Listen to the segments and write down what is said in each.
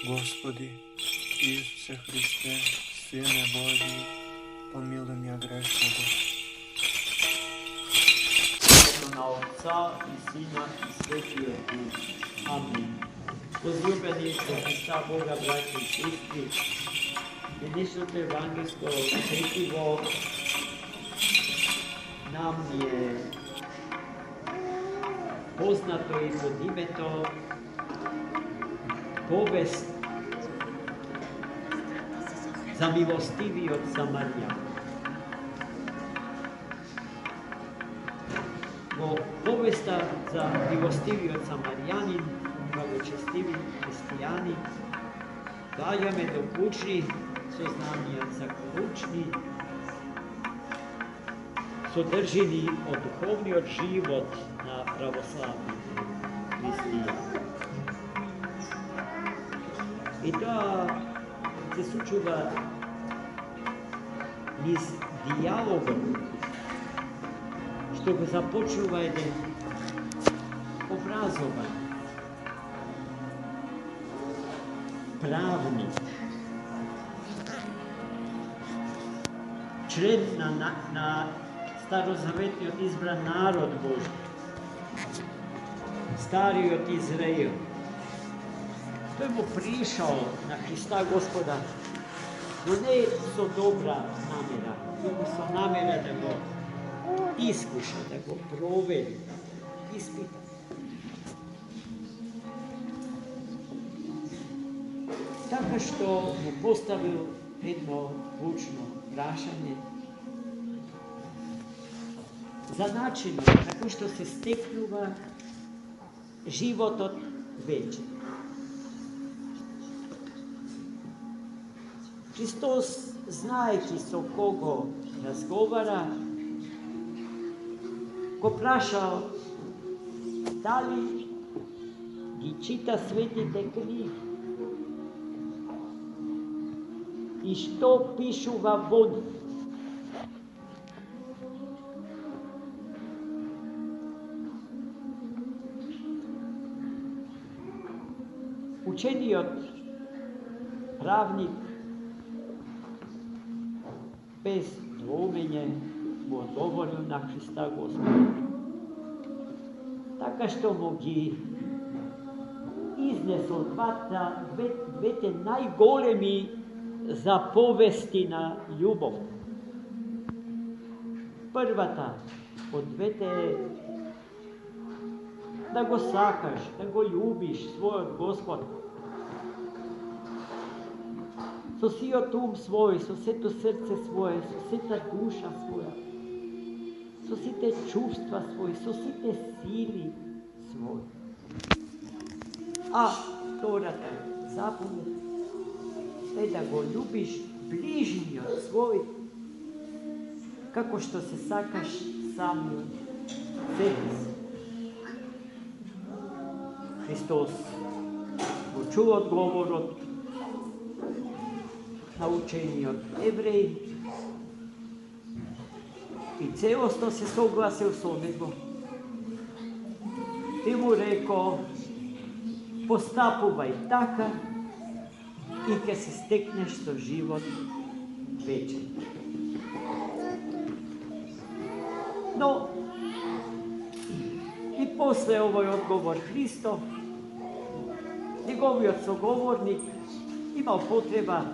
Господи, Исусе Христе, Сине Божи, помилуй меня грешного. На Отца и Сина и Светия Дух. Амин. Возлюбени со Христа Бога, браќи и сестри, денешното евангелско четиво нам е познато и под името повест за милостивиот Самарјанин. Во повеста за милостивиот Самарјанин, благочестиви христијани, доаѓаме до клучни сознанија за клучни содржини од духовниот живот на православните христијани. И тоа се случува низ дијалогот што го започнува еден образован правник, член на старозаветниот избран народ Божи, стариот Израил. Тој му пришол на Христа Господа, но не со добра намера, туку со намера да го искуша, да го провери, да испита. Така што му поставил едно клучно прашање за начинот како што се стекнува животот вечен. Христос, знаејќи со кого разговара, го прашал дали ги чита светите книги и што пишува во нив. Учениот правник без двоумење му одговорил на Христа Господа, така што му ги изнесол двете најголеми заповести на љубов. Првата од двете е да го сакаш, да го љубиш својот Господ со сиот ум свој, со сето срце свое, со сета душа своја, со сите чувства своји, со сите сили своји. А втората заповед е да го љубиш ближниот свој, како што се сакаш самиот себе си. Христос го чува одговорот на учениот евреј и целосно се согласил со него. И му реко, постапувај така и ќе се стекнеш со живот вечен. Но и после овој одговор Христов, неговиот соговорник имал потреба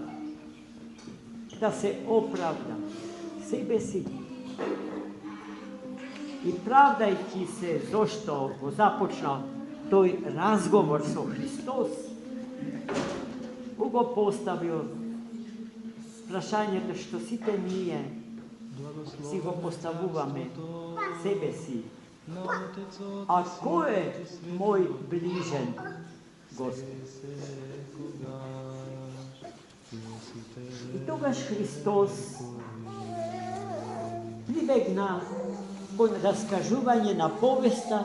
да се оправда себе си и правдајќи се зошто го започнал тој разговор со Христос, го поставил прашањето што сите ние си го поставуваме себе си. А кој е мој ближен Господ? И тогаш Христос прибегна во раскажување на повеста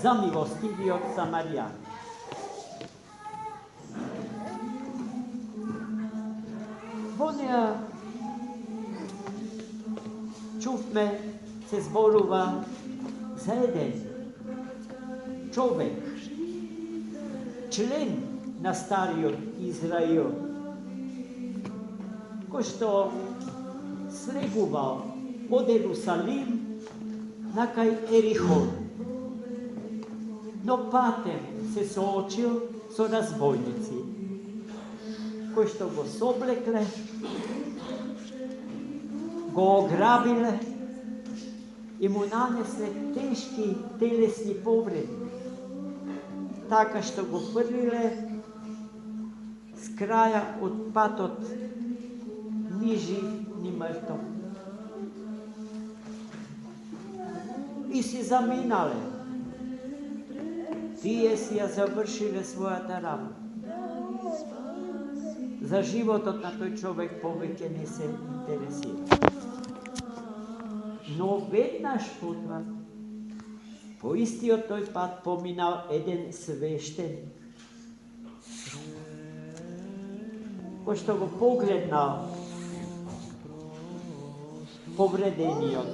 за милостивиот Самарјанин. Во неа чувме се зборува за еден човек, член на стариот Израил, кој што слегувал од Ерусалим на кај Ерихон. Но патем се соочил со разбойници, кои што го соблекле, го ограбиле и му нанесле тешки телесни повреди, така што го фрлиле с краја од патот ни жив, ни мртов. И си заминале. Тие си ја завршиле својата работа. За животот на тој човек повеќе не се интересира. Но веднаш потоа, по истиот тој пат поминал еден свештеник, кој што го погледнал повредениот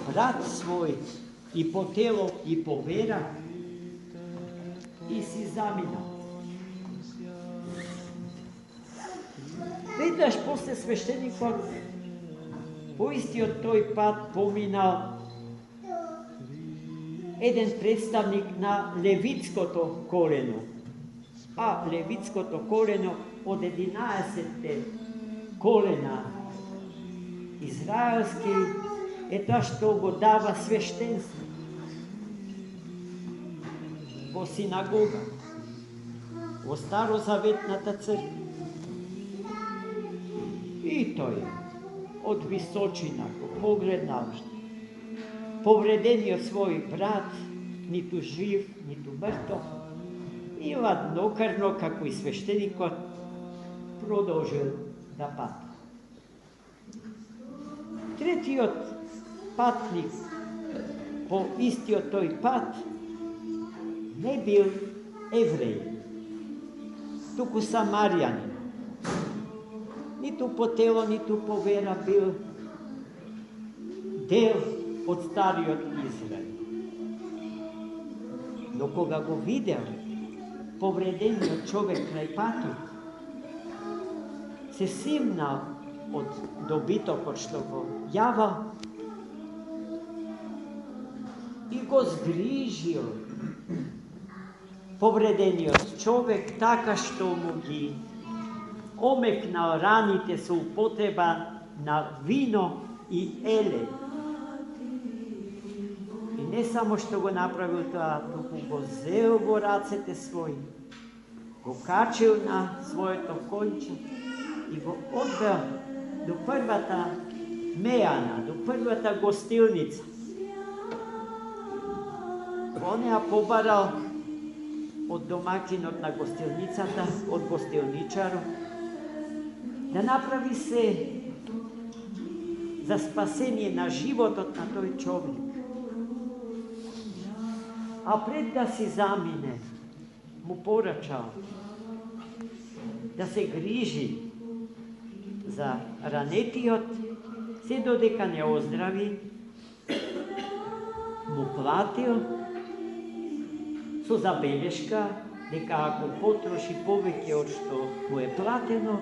брат свој и по тело и по вера и си заминал. Веднаш после свештеникот по истиот тој пат поминал еден представник на левитското колено. А левитското колено од 11 колена израелски е тоа што го дава свештенство во синагога, во Старозаветната црква. И тој од височина го погледнал повредениот свој брат, ниту жив, ниту мртов, и ладнокрвно, како и свештеникот, продолжил да пати. Третиот патник по истиот тој пат не бил евреј, туку самарјанин. Ниту по тело, ниту по вера бил дел од стариот Израил. Но кога го видел повредениот човек крај патот, се симнал од добитокот што го јавал и го згрижил повредениот човек така што му ги омекнал раните со употреба на вино и еле. И не само што го направил тоа, туку го зел во рацете своји, го качил на своето конче и го одвел до првата мејана, до првата гостилница. Во неа побарал од домакинот на гостилницата, од гостилничарот, да направи се за спасение на животот на тој човек. А пред да си замине, му порачал да се грижи за ранетиот, се додека не оздрави, му платил со забелешка дека ако потроши повеќе од што му е платено,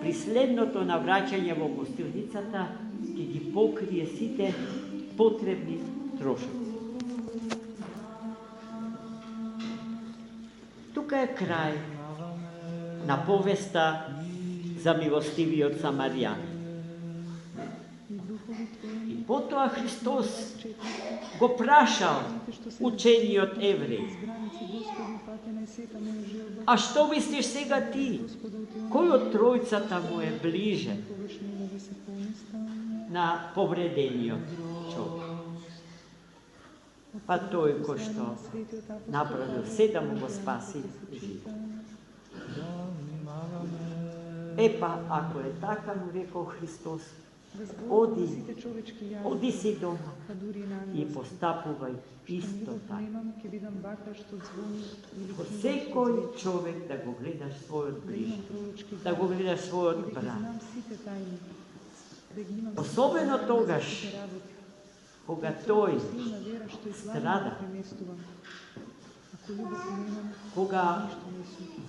при следното навраќање во гостилницата ќе ги покрие сите потребни трошоци. Тука е крај на повеста за милостивиот самарјанин. И потоа Христос го прашал учениот евреј: а што мислиш сега ти? Кој од тројцата му е ближе на повредениот човек? Па тој кој што направил се да му го спаси живот. Епа, ако е така, му рекол Христос, оди си дома и постапувај исто така. Во секој човек да го гледаш својот ближен, да го гледаш својот брат. Особено тогаш, кога тој страда, кога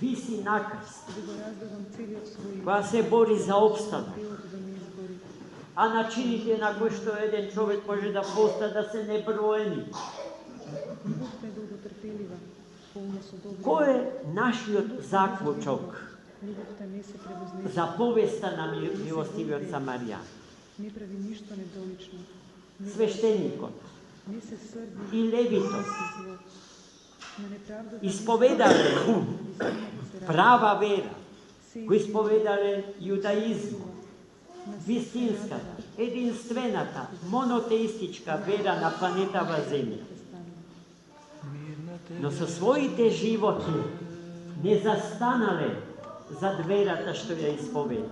виси на крст, да го раздавам целиот свој која се бори за обстанок, телото да ме избори. а начините на кои што еден човек може да поста да се неброени. Љубовта е долготрпелива, полна со добро. Кој е нашиот заклучок Љубовта не се превознесува, за повеста на милостивиот Самарјан? не прави ништо недолично, не Свештеникот не се срди и левитот не си зло. На неправдата исповедале истината се ради. права вера, Се кои исповедале јудаизмот, вистинската, единствената, монотеистичка вера на планетава Земја. Но со своите животи не застанале зад верата што ја исповеда.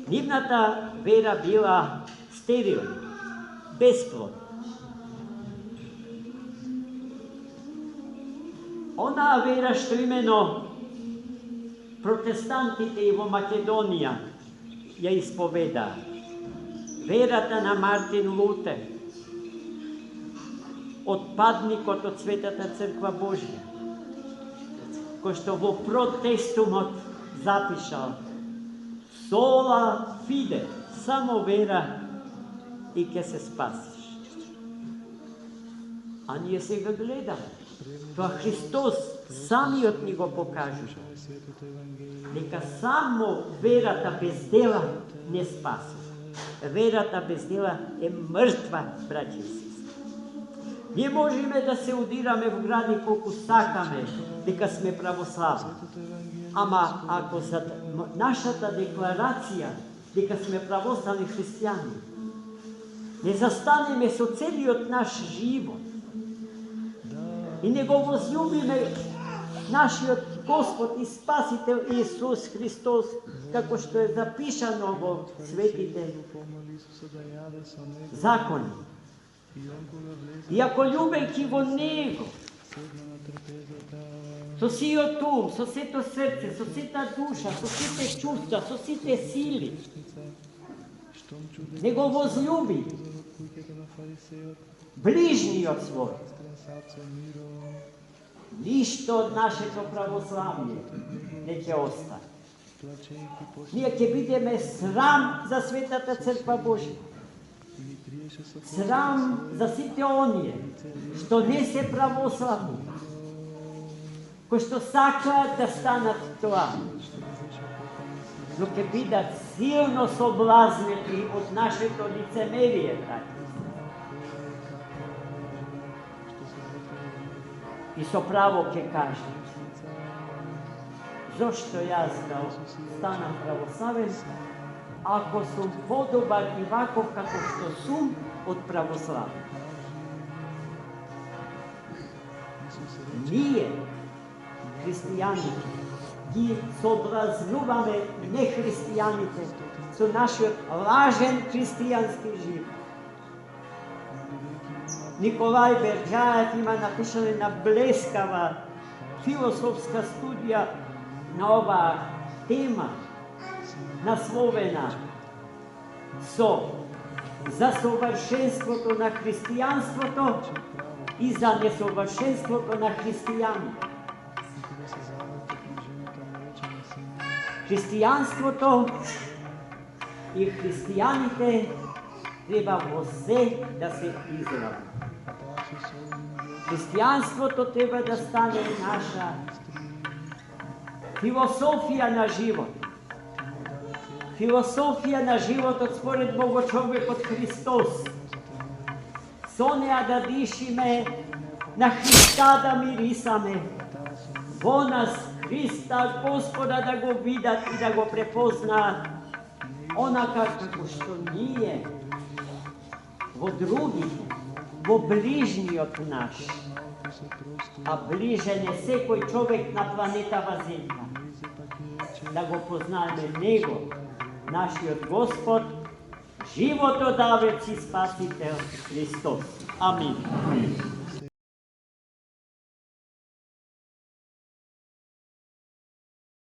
Нивната вера била стерилна, бесплодна. Онаа вера што имено протестантите и во Македонија ја исповеда. Верата на Мартин Лутер, отпадникот од Светата Црква Божја, кој што во протестумот запишал сола фиде, само вера и ќе се спасиш. А ние сега гледаме. Тоа Христос самиот ни го покажува. Дека само верата без дела не спасува. Верата без дела е мртва, браќи и сестри. Ние можеме да се удираме в гради колку сакаме, дека сме православни. Ама ако за нашата декларација дека сме православни христијани не застанеме со целиот наш живот и не го возлюбиме нашиот Господ и Спасител Исус Христос, како што е запишано во светите закони. И ако љубејќи во Него, со сиот ум, со сето срце, со сета душа, со сите чувства, со сите сили, не го возлюби ближниот свој, ништо од нашето православие не ќе остане. Ние ќе бидеме срам за Светата Црква Божја. Срам за сите оние што не се православни, кои што сакаат да станат тоа, но ќе бидат силно соблазнети од нашето лицемерие, браќи. И со право ќе кажат, зошто јас да станам православен, ако сум подобар и ваков како што сум од православен. Ние, христијаните, ги соблазнуваме нехристијаните со нашиот лажен христијански живот. Николај Берџаев има напишана една блескава философска студија на оваа тема, насловена со за совршенството на христијанството и за несовршенството на христијаните. Христијанството и христијаните треба во се да се изравнат. Христијанството треба да стане наша философија на живот. Философија на животот според Богочовекот Христос. Со неа да дишиме, на Христа да мирисаме. Во нас Христа Господа да го видат и да го препознаат. Онака како што ние во другите, во ближниот наш, а ближен е секој човек на планетава Земја, да го познаеме Него, нашиот Господ, животодавец и Спасител Христос. Амин.